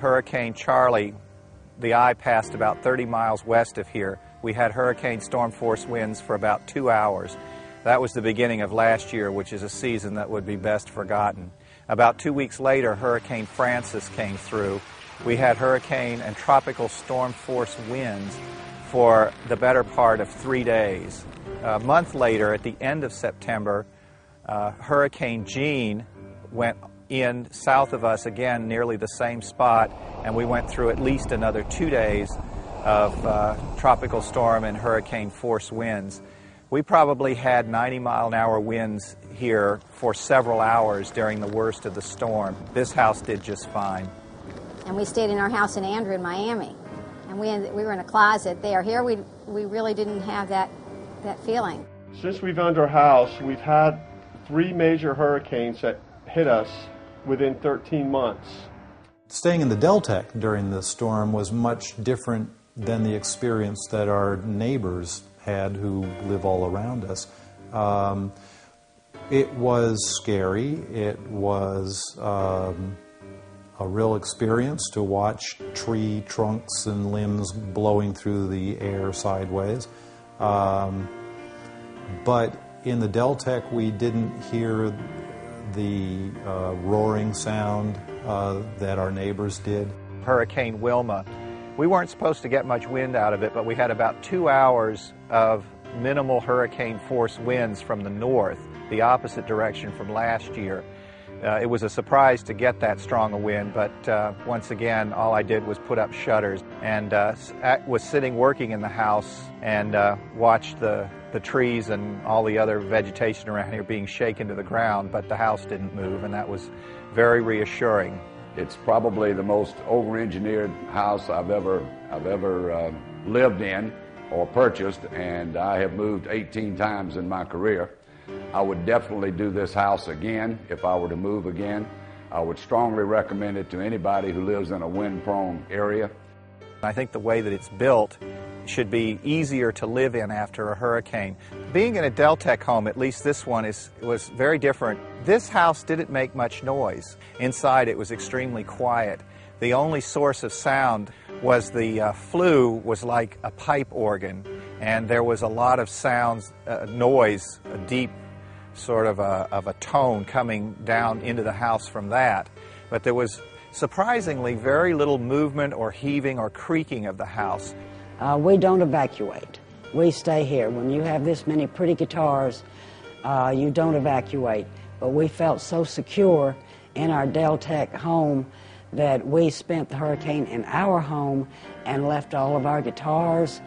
Hurricane Charlie, the eye passed about 30 miles west of here. We had hurricane storm force winds for about 2 hours. That was the beginning of last year, which is a season that would be best forgotten. About 2 weeks later, Hurricane Francis came through. We had hurricane and tropical storm force winds for the better part of 3 days. A month later, at the end of September, Hurricane Jean went in south of us again, nearly the same spot, and we went through at least another 2 days of tropical storm and hurricane force winds. We probably had 90-mile-an-hour winds here for several hours during the worst of the storm. This house did just fine. And we stayed in our house in Andrew in Miami, and we were in a closet there. Here we really didn't have that feeling. Since we've owned our house, we've had 3 major hurricanes that hit us within 13 months. Staying in the Deltec during the storm was much different than the experience that our neighbors had who live all around us. It was scary. It was a real experience to watch tree trunks and limbs blowing through the air sideways. But in the Deltec, we didn't hear the roaring sound that our neighbors did. Hurricane Wilma. We weren't supposed to get much wind out of it, but we had about 2 hours of minimal hurricane force winds from the north, the opposite direction from last year. It was a surprise to get that strong a wind, but once again, all I did was put up shutters and was sitting working in the house and watched the trees and all the other vegetation around here being shaken to the ground, but the house didn't move, and that was very reassuring. It's probably the most over-engineered house I've ever lived in or purchased, and I have moved 18 times in my career. I would definitely do this house again if I were to move again. I would strongly recommend it to anybody who lives in a wind-prone area. I think the way that it's built should be easier to live in after a hurricane. Being in a Deltec home, at least this one, was very different. This house didn't make much noise. Inside it was extremely quiet. The only source of sound was the flue was like a pipe organ, and there was a lot of sounds, noise, a deep sort of a tone coming down into the house from that. But there was surprisingly very little movement or heaving or creaking of the house. We don't evacuate. We stay here. When you have this many pretty guitars, you don't evacuate. But we felt so secure in our Deltec home that we spent the hurricane in our home and left all of our guitars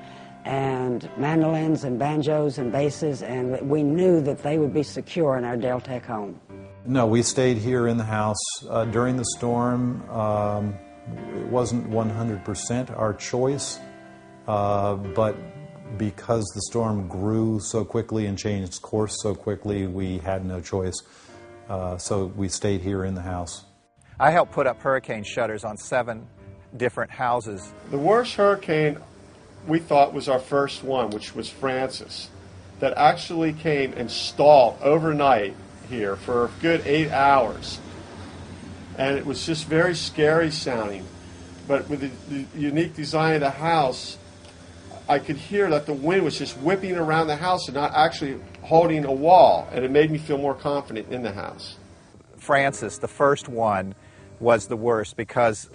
and mandolins and banjos and basses, and we knew that they would be secure in our Deltec home. No, we stayed here in the house during the storm. It wasn't 100% our choice, but because the storm grew so quickly and changed course so quickly, we had no choice. So we stayed here in the house. I helped put up hurricane shutters on 7 different houses. The worst hurricane we thought was our first one, which was Francis, that actually came and stalled overnight here for a good 8 hours. And it was just very scary sounding. But with the unique design of the house, I could hear that the wind was just whipping around the house and not actually holding a wall, and it made me feel more confident in the house. Francis, the first one, was the worst because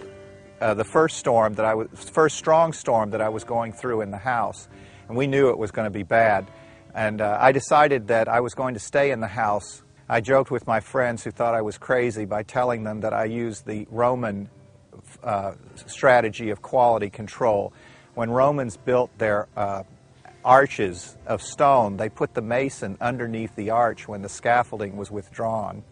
the first strong storm that I was going through in the house, and we knew it was going to be bad. And I decided that I was going to stay in the house. I joked with my friends who thought I was crazy by telling them that I used the Roman strategy of quality control. When Romans built their arches of stone, they put the mason underneath the arch when the scaffolding was withdrawn.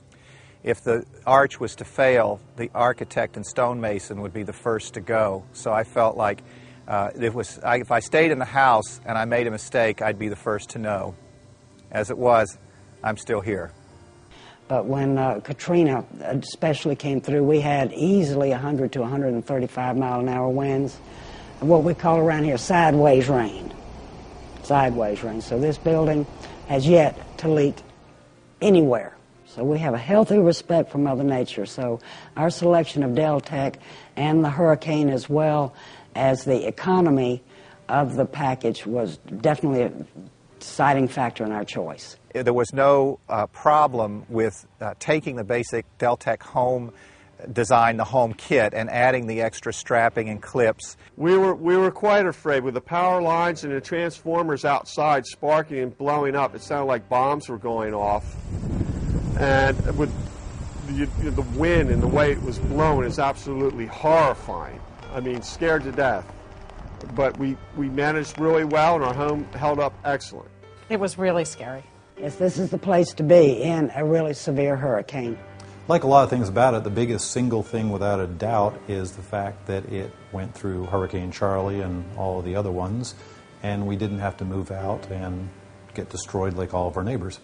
If the arch was to fail, the architect and stonemason would be the first to go. So I felt like if I stayed in the house and I made a mistake, I'd be the first to know. As it was, I'm still here. But when Katrina especially came through, we had easily 100 to 135 mile-an-hour winds. What we call around here sideways rain. Sideways rain. So this building has yet to leak anywhere. So we have a healthy respect for Mother Nature. So our selection of Deltec and the hurricane, as well as the economy of the package, was definitely a deciding factor in our choice. There was no problem with taking the basic Deltec home design, the home kit, and adding the extra strapping and clips. We were quite afraid with the power lines and the transformers outside sparking and blowing up. It sounded like bombs were going off. And with the wind and the way it was blowing is absolutely horrifying. I mean, scared to death. But we managed really well, and our home held up excellent. It was really scary. Yes, this is the place to be in a really severe hurricane. Like a lot of things about it, the biggest single thing without a doubt is the fact that it went through Hurricane Charlie and all of the other ones, and we didn't have to move out and get destroyed like all of our neighbors.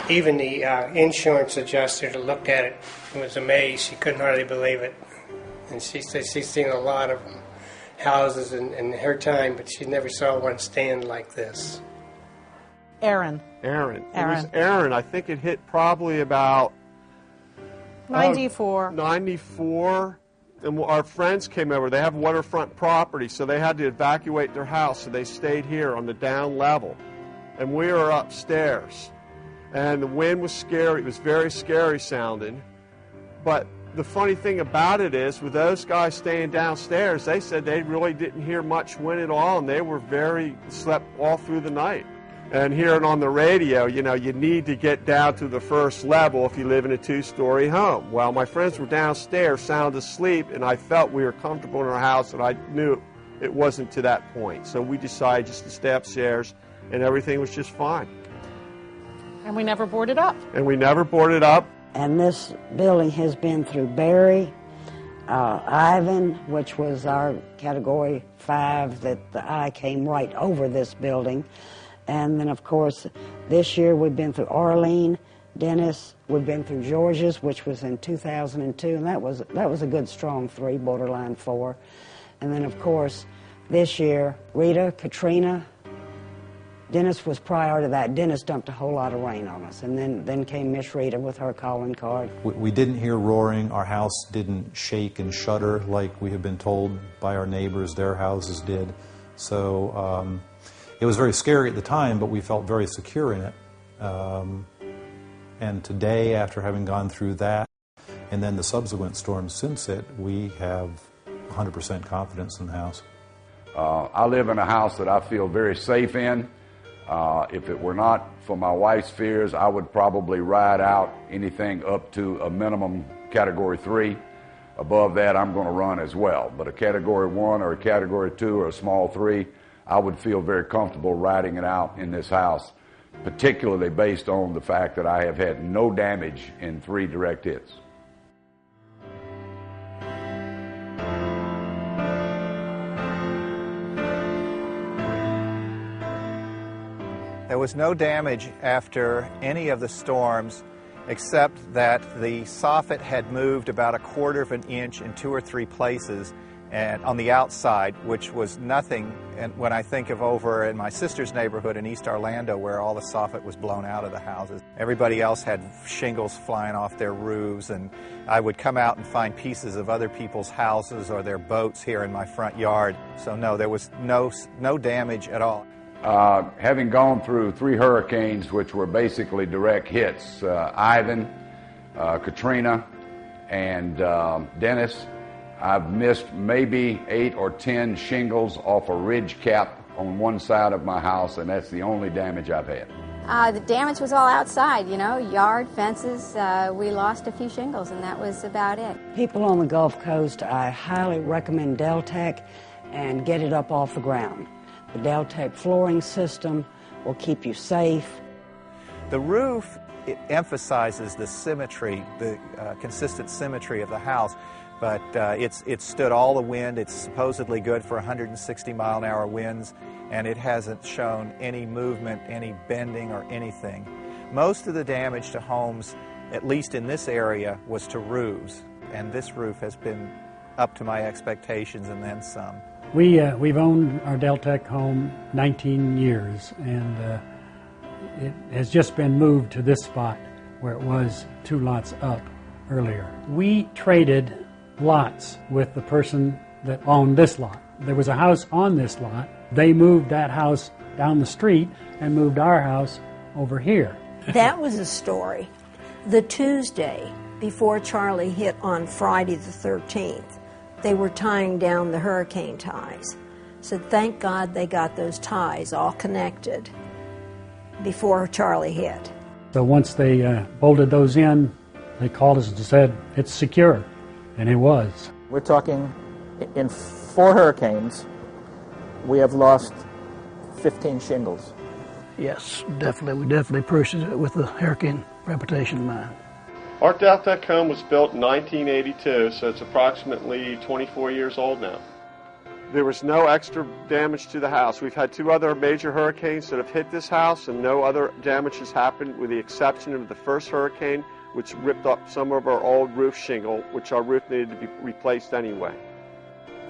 Even the insurance adjuster that looked at it was amazed. She couldn't hardly believe it. And she said she's seen a lot of houses in her time, but she never saw one stand like this. Aaron. It was Aaron. I think it hit probably about 94. 94. And our friends came over. They have waterfront property, so they had to evacuate their house, so they stayed here on the down level. And we were upstairs. And the wind was scary. It was very scary sounding. But the funny thing about it is, with those guys staying downstairs, they said they really didn't hear much wind at all, and they were slept all through the night. And hearing on the radio, you need to get down to the first level if you live in a two-story home. Well, my friends were downstairs, sound asleep, and I felt we were comfortable in our house, and I knew it wasn't to that point. So we decided just to stay upstairs, and everything was just fine. And we never boarded up. And this building has been through Barry, Ivan, which was our Category 5, that the eye came right over this building. And then, of course, this year we've been through Arlene, Dennis, we've been through Georges, which was in 2002, and that was a good strong 3, borderline 4. And then, of course, this year, Rita, Katrina. Dennis was prior to that. Dennis dumped a whole lot of rain on us, and then came Miss Rita with her calling card. We didn't hear roaring. Our house didn't shake and shudder like we have been told by our neighbors their houses did. So it was very scary at the time, but we felt very secure in it. And today, after having gone through that, and then the subsequent storms since it, we have 100% confidence in the house. I live in a house that I feel very safe in. If it were not for my wife's fears, I would probably ride out anything up to a minimum Category 3. Above that, I'm going to run as well. But a Category 1 or a Category 2 or a small 3, I would feel very comfortable riding it out in this house, particularly based on the fact that I have had no damage in 3 direct hits. There was no damage after any of the storms, except that the soffit had moved about 1/4 of an inch in 2 or 3 places and on the outside, which was nothing. And when I think of over in my sister's neighborhood in East Orlando, where all the soffit was blown out of the houses, everybody else had shingles flying off their roofs, and I would come out and find pieces of other people's houses or their boats here in my front yard. So no, there was no damage at all. Having gone through 3 hurricanes, which were basically direct hits, Ivan, Katrina, and Dennis, I've missed maybe 8 or 10 shingles off a ridge cap on one side of my house, and that's the only damage I've had. The damage was all outside, yard, fences. We lost a few shingles, and that was about it. People on the Gulf Coast, I highly recommend Deltec and get it up off the ground. The Deltec flooring system will keep you safe. The roof, it emphasizes the symmetry, the consistent symmetry of the house, but it stood all the wind. It's supposedly good for 160-mile-an-hour winds, and it hasn't shown any movement, any bending or anything. Most of the damage to homes, at least in this area, was to roofs, and this roof has been up to my expectations and then some. We've owned our Deltec home 19 years, and it has just been moved to this spot where it was 2 lots up earlier. We traded lots with the person that owned this lot. There was a house on this lot. They moved that house down the street and moved our house over here. That was a story. The Tuesday before Charlie hit on Friday the 13th, they were tying down the hurricane ties. Said, thank God they got those ties all connected before Charlie hit. So once they bolted those in, they called us and said, it's secure. And it was. We're talking in 4 hurricanes, we have lost 15 shingles. Yes, definitely. We definitely purchased it with the hurricane reputation in mind. Our Deltec home was built in 1982, so it's approximately 24 years old now. There was no extra damage to the house. We've had 2 other major hurricanes that have hit this house, and no other damage has happened with the exception of the first hurricane, which ripped up some of our old roof shingle, which our roof needed to be replaced anyway.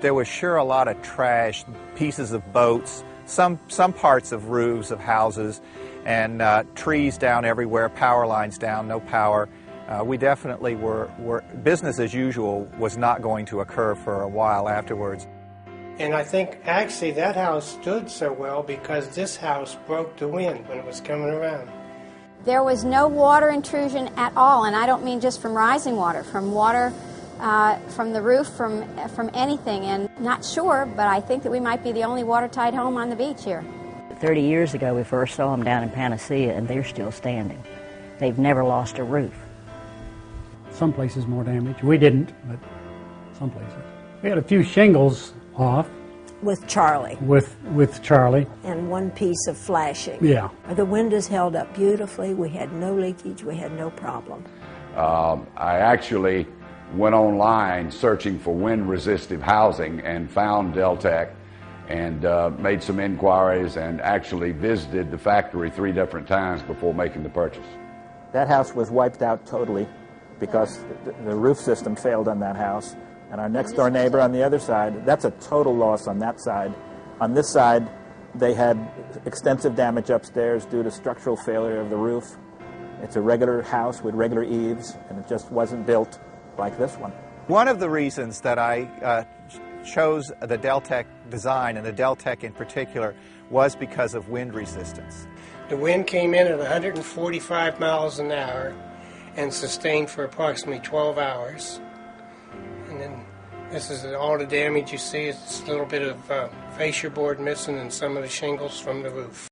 There was sure a lot of trash, pieces of boats, some parts of roofs of houses, and trees down everywhere, power lines down, no power. We definitely were business as usual was not going to occur for a while afterwards. And I think actually that house stood so well because this house broke the wind when it was coming around. There was no water intrusion at all, and I don't mean just from rising water, from water from the roof, from anything. And not sure, but I think that we might be the only watertight home on the beach here. 30 years ago, we first saw them down in Panacea, and they're still standing. They've never lost a roof. Some places more damage. We didn't, but some places. We had a few shingles off. With Charlie. With Charlie. And 1 piece of flashing. Yeah. The windows held up beautifully. We had no leakage. We had no problem. I actually went online searching for wind-resistive housing and found Deltec and made some inquiries and actually visited the factory 3 different times before making the purchase. That house was wiped out totally because the roof system failed on that house. And our next door neighbor on the other side, that's a total loss on that side. On this side, they had extensive damage upstairs due to structural failure of the roof. It's a regular house with regular eaves, and it just wasn't built like this one. One of the reasons that I chose the Deltec design, and the Deltec in particular, was because of wind resistance. The wind came in at 145 miles an hour and sustained for approximately 12 hours. And then this is all the damage you see. It's a little bit of fascia board missing and some of the shingles from the roof.